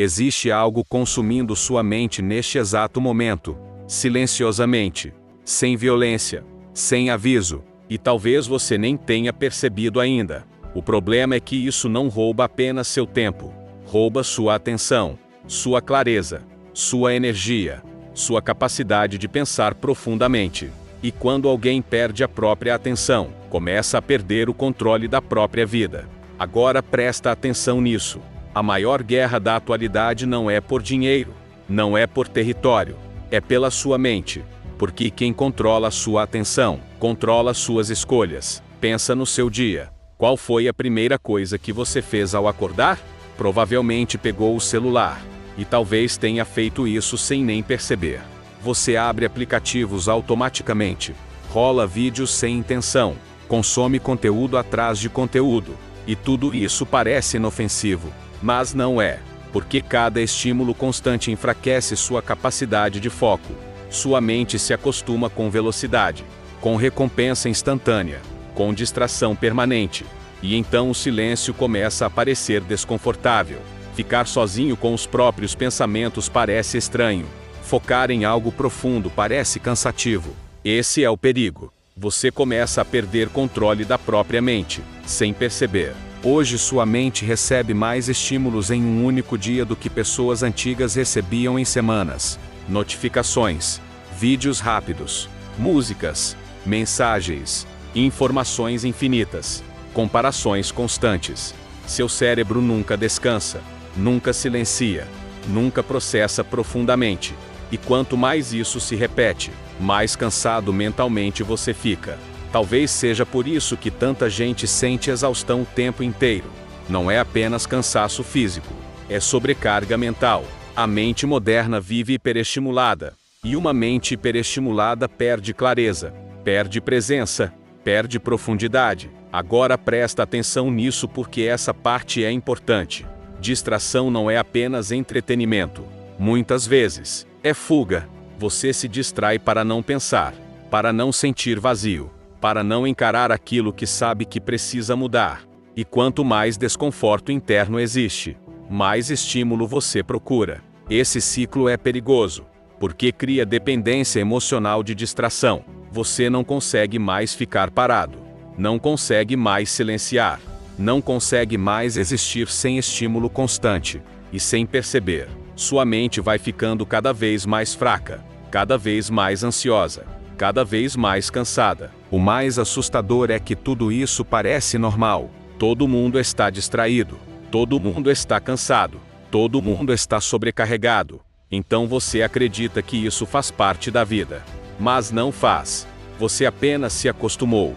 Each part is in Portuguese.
Existe algo consumindo sua mente neste exato momento, silenciosamente, sem violência, sem aviso, e talvez você nem tenha percebido ainda. O problema é que isso não rouba apenas seu tempo, rouba sua atenção, sua clareza, sua energia, sua capacidade de pensar profundamente. E quando alguém perde a própria atenção, começa a perder o controle da própria vida. Agora presta atenção nisso. A maior guerra da atualidade não é por dinheiro, não é por território, é pela sua mente. Porque quem controla sua atenção, controla suas escolhas. Pensa no seu dia. Qual foi a primeira coisa que você fez ao acordar? Provavelmente pegou o celular. E talvez tenha feito isso sem nem perceber. Você abre aplicativos automaticamente, rola vídeos sem intenção, consome conteúdo atrás de conteúdo. E tudo isso parece inofensivo, mas não é. Porque cada estímulo constante enfraquece sua capacidade de foco. Sua mente se acostuma com velocidade, com recompensa instantânea, com distração permanente. E então o silêncio começa a parecer desconfortável. Ficar sozinho com os próprios pensamentos parece estranho. Focar em algo profundo parece cansativo. Esse é o perigo. Você começa a perder controle da própria mente, sem perceber. Hoje sua mente recebe mais estímulos em um único dia do que pessoas antigas recebiam em semanas. Notificações, vídeos rápidos, músicas, mensagens, informações infinitas, comparações constantes. Seu cérebro nunca descansa, nunca silencia, nunca processa profundamente. E quanto mais isso se repete, mais cansado mentalmente você fica. Talvez seja por isso que tanta gente sente exaustão o tempo inteiro. Não é apenas cansaço físico, é sobrecarga mental. A mente moderna vive hiperestimulada. E uma mente hiperestimulada perde clareza, perde presença, perde profundidade. Agora presta atenção nisso porque essa parte é importante. Distração não é apenas entretenimento. Muitas vezes, é fuga. Você se distrai para não pensar, para não sentir vazio, para não encarar aquilo que sabe que precisa mudar. E quanto mais desconforto interno existe, mais estímulo você procura. Esse ciclo é perigoso, porque cria dependência emocional de distração. Você não consegue mais ficar parado, não consegue mais silenciar, não consegue mais existir sem estímulo constante. E sem perceber, sua mente vai ficando cada vez mais fraca, cada vez mais ansiosa, cada vez mais cansada. O mais assustador é que tudo isso parece normal. Todo mundo está distraído, todo mundo está cansado, todo mundo está sobrecarregado. Então você acredita que isso faz parte da vida. Mas não faz. Você apenas se acostumou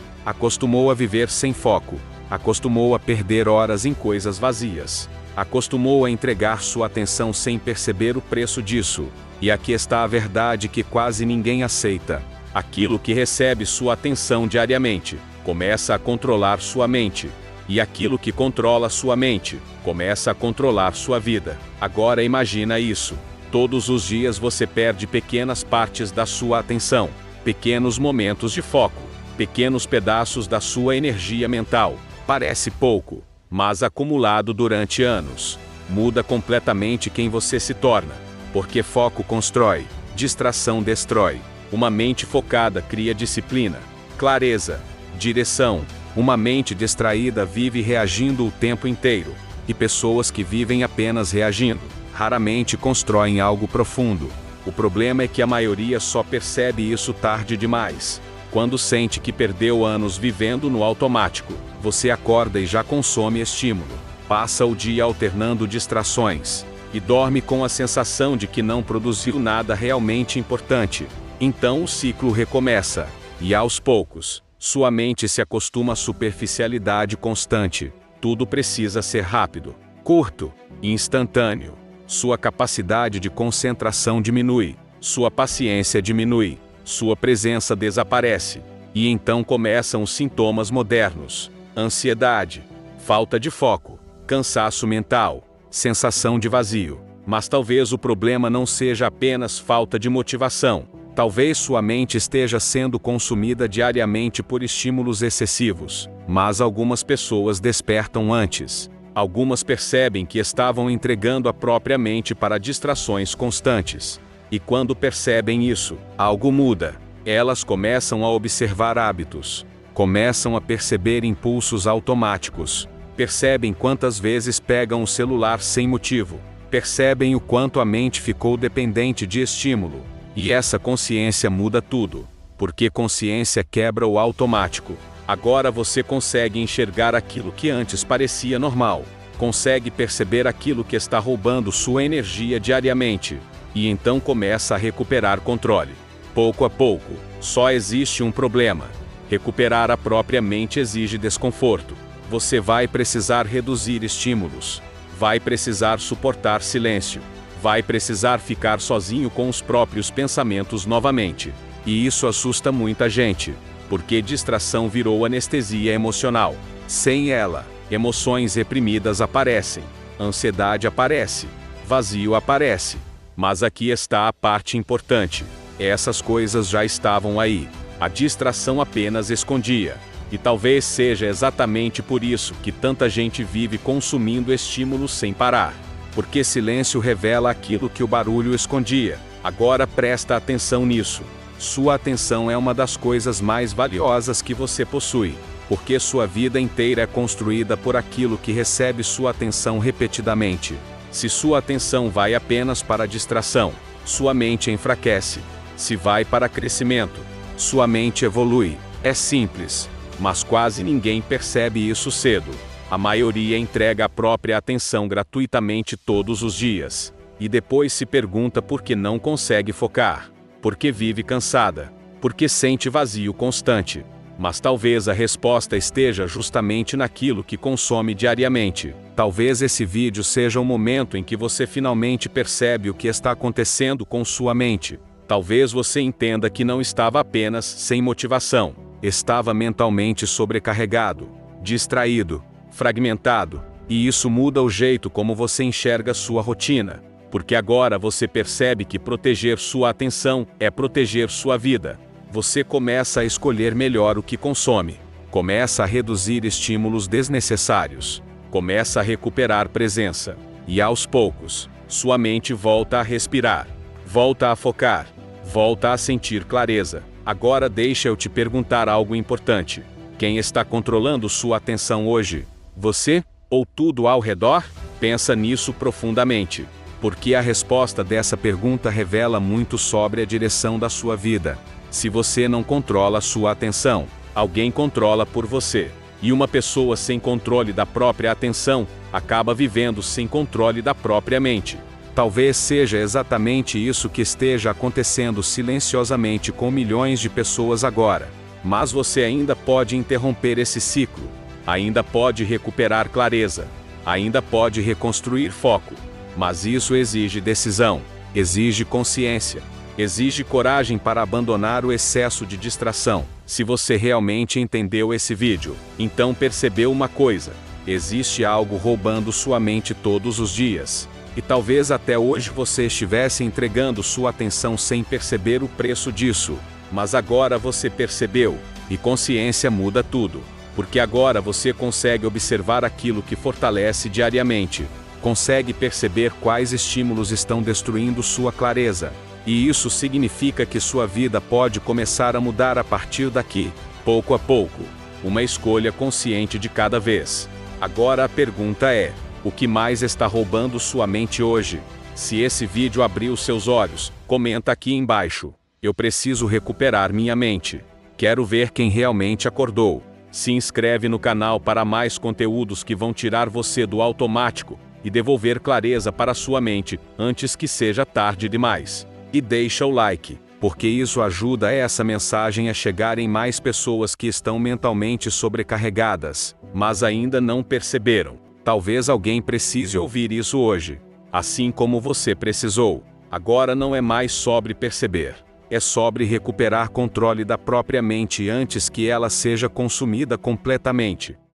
a viver sem foco, acostumou a perder horas em coisas vazias, acostumou a entregar sua atenção sem perceber o preço disso. E aqui está a verdade que quase ninguém aceita. Aquilo que recebe sua atenção diariamente começa a controlar sua mente. E aquilo que controla sua mente começa a controlar sua vida. Agora imagina isso. Todos os dias você perde pequenas partes da sua atenção, pequenos momentos de foco, pequenos pedaços da sua energia mental. Parece pouco, mas acumulado durante anos, muda completamente quem você se torna. Porque foco constrói, distração destrói. Uma mente focada cria disciplina, clareza, direção. Uma mente distraída vive reagindo o tempo inteiro. E pessoas que vivem apenas reagindo, raramente constroem algo profundo. O problema é que a maioria só percebe isso tarde demais. Quando sente que perdeu anos vivendo no automático, você acorda e já consome estímulo. Passa o dia alternando distrações. E dorme com a sensação de que não produziu nada realmente importante. Então o ciclo recomeça. E aos poucos, sua mente se acostuma à superficialidade constante. Tudo precisa ser rápido, curto e instantâneo. Sua capacidade de concentração diminui, sua paciência diminui, sua presença desaparece. E então começam os sintomas modernos: ansiedade, falta de foco, cansaço mental, sensação de vazio. Mas talvez o problema não seja apenas falta de motivação. Talvez sua mente esteja sendo consumida diariamente por estímulos excessivos. Mas algumas pessoas despertam antes. Algumas percebem que estavam entregando a própria mente para distrações constantes. E quando percebem isso, algo muda. Elas começam a observar hábitos. Começam a perceber impulsos automáticos. Percebem quantas vezes pegam o celular sem motivo. Percebem o quanto a mente ficou dependente de estímulo. E essa consciência muda tudo. Porque consciência quebra o automático. Agora você consegue enxergar aquilo que antes parecia normal. Consegue perceber aquilo que está roubando sua energia diariamente. E então começa a recuperar controle. Pouco a pouco, só existe um problema. Recuperar a própria mente exige desconforto. Você vai precisar reduzir estímulos. Vai precisar suportar silêncio. Vai precisar ficar sozinho com os próprios pensamentos novamente. E isso assusta muita gente. Porque distração virou anestesia emocional. Sem ela, emoções reprimidas aparecem. Ansiedade aparece. Vazio aparece. Mas aqui está a parte importante. Essas coisas já estavam aí. A distração apenas escondia. E talvez seja exatamente por isso que tanta gente vive consumindo estímulos sem parar. Porque silêncio revela aquilo que o barulho escondia. Agora presta atenção nisso. Sua atenção é uma das coisas mais valiosas que você possui. Porque sua vida inteira é construída por aquilo que recebe sua atenção repetidamente. Se sua atenção vai apenas para a distração, sua mente enfraquece. Se vai para crescimento, sua mente evolui. É simples, mas quase ninguém percebe isso cedo. A maioria entrega a própria atenção gratuitamente todos os dias. E depois se pergunta por que não consegue focar. Porque vive cansada. Porque sente vazio constante. Mas talvez a resposta esteja justamente naquilo que consome diariamente. Talvez esse vídeo seja o momento em que você finalmente percebe o que está acontecendo com sua mente. Talvez você entenda que não estava apenas sem motivação. Estava mentalmente sobrecarregado, distraído, fragmentado. E isso muda o jeito como você enxerga sua rotina. Porque agora você percebe que proteger sua atenção é proteger sua vida. Você começa a escolher melhor o que consome. Começa a reduzir estímulos desnecessários. Começa a recuperar presença. E aos poucos, sua mente volta a respirar. Volta a focar. Volta a sentir clareza. Agora deixa eu te perguntar algo importante. Quem está controlando sua atenção hoje? Você? Ou tudo ao redor? Pensa nisso profundamente. Porque a resposta dessa pergunta revela muito sobre a direção da sua vida. Se você não controla sua atenção, alguém controla por você. E uma pessoa sem controle da própria atenção, acaba vivendo sem controle da própria mente. Talvez seja exatamente isso que esteja acontecendo silenciosamente com milhões de pessoas agora. Mas você ainda pode interromper esse ciclo. Ainda pode recuperar clareza. Ainda pode reconstruir foco. Mas isso exige decisão. Exige consciência. Exige coragem para abandonar o excesso de distração. Se você realmente entendeu esse vídeo, então percebeu uma coisa: existe algo roubando sua mente todos os dias. E talvez até hoje você estivesse entregando sua atenção sem perceber o preço disso. Mas agora você percebeu, e consciência muda tudo. Porque agora você consegue observar aquilo que fortalece diariamente. Consegue perceber quais estímulos estão destruindo sua clareza. E isso significa que sua vida pode começar a mudar a partir daqui, pouco a pouco. Uma escolha consciente de cada vez. Agora a pergunta é: o que mais está roubando sua mente hoje? Se esse vídeo abriu seus olhos, comenta aqui embaixo. Eu preciso recuperar minha mente. Quero ver quem realmente acordou. Se inscreve no canal para mais conteúdos que vão tirar você do automático e devolver clareza para sua mente antes que seja tarde demais. E deixa o like, porque isso ajuda essa mensagem a chegar em mais pessoas que estão mentalmente sobrecarregadas, mas ainda não perceberam. Talvez alguém precise ouvir isso hoje. Assim como você precisou. Agora não é mais sobre perceber. É sobre recuperar controle da própria mente antes que ela seja consumida completamente.